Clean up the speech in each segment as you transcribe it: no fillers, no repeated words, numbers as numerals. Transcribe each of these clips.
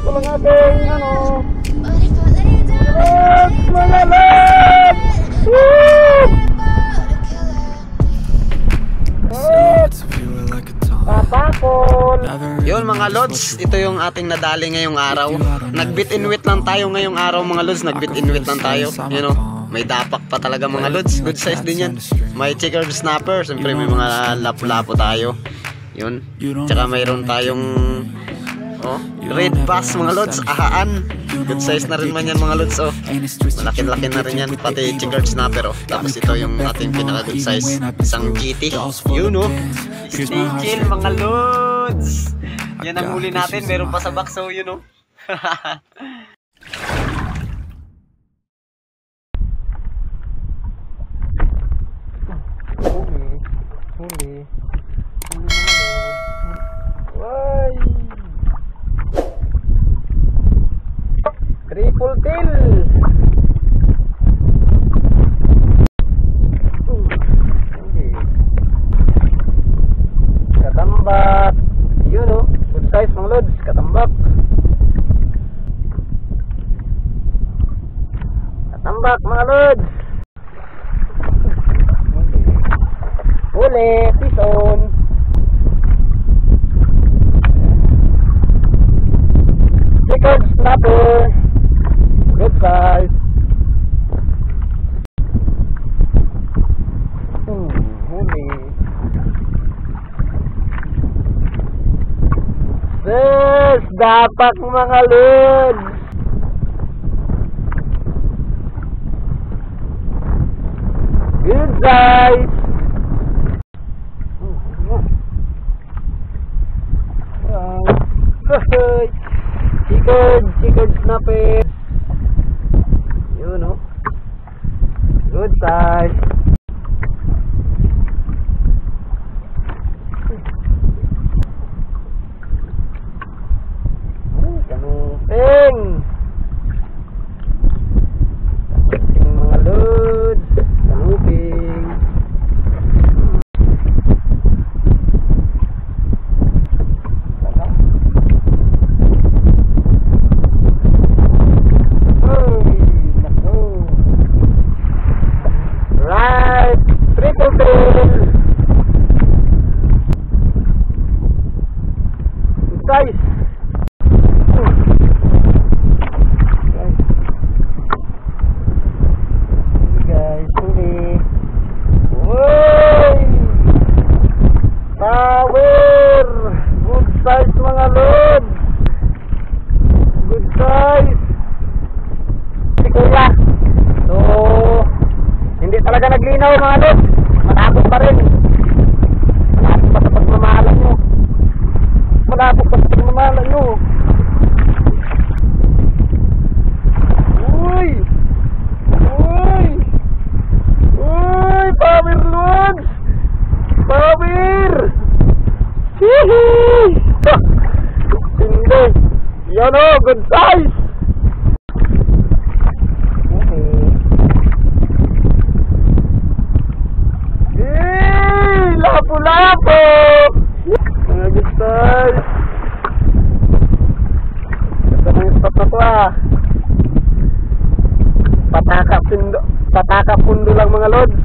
napuputol ang ating ano. Lods, mga lods! Woo! Papakol! Yun mga lods, ito yung ating nadali ngayong araw. Nagbit-in-wit lang tayo ngayong araw mga lods. Nagbit-in-wit lang tayo. You know, may dapak pa talaga mga lods. Good size din yan. May checkered snapper. Siyempre may mga lapo-lapo tayo. Yun. Tsaka mayroon tayong red bass mga lods. Ahaan. Good size na rin man yan mga lods. Malaki-laki na rin yan. Pati checkered snapper. Tapos ito yung ating pinaka good size. Isang GT. Yun Stay chill mga lods. Yan ang huli natin. Meron pa sa box. So yun Huli. Why? Triple tail. Katambak. Yun good size mga lods. Katambak. Katambak mga lods. Huli, pison. Checkered snapper. Good size. Huli. Yes, dapat mga lods. Good size. Checkered snapper. Yun good size. Kanuping mga lods. Kanuping. Guys, huli. Woy! Power! Good size mga lods. Good size. Si Kuya. So, hindi talaga naglinaw mga lods. Matapos pa rin. Matapos pa sa pagmamahalan nyo. Malapok pa sa pagmamahalan nyo. Uy! Uy! Uy! Power lods! Power! Hihi! Hindi. Yan good size! Lapo-lapo! Mga good size. Ganda ng spot na to Pataka pundo lang mga lods.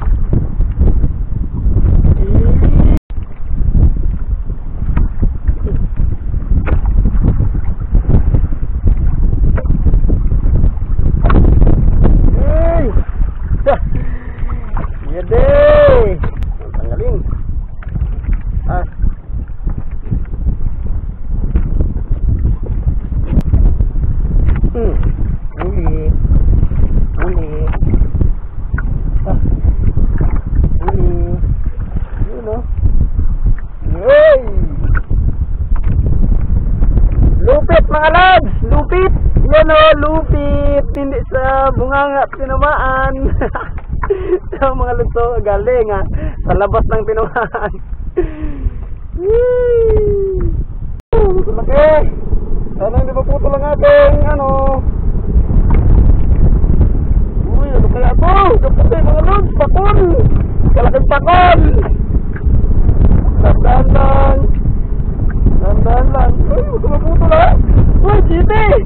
Yede! Tanggalin. Lupit mga lads! Lupit! Yan lupit! Hindi sa bunganga tinamaan. Sa mga luto, galing sa labas ng tinamaan. Laki! Sana hindi maputol ang ating Uy, ano kaya ito? Kaputi mga lads! Pakol! Kalaking pakol! Dandan lang. Uy, huwag maputol Uy, GT!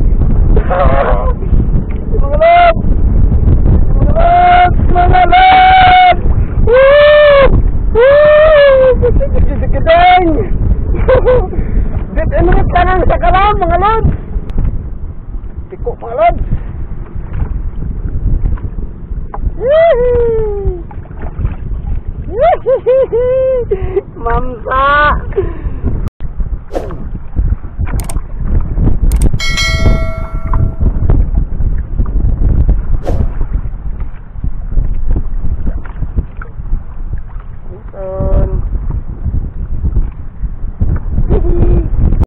ang sakaran mga lods. Tiko mga lods. Mamsa.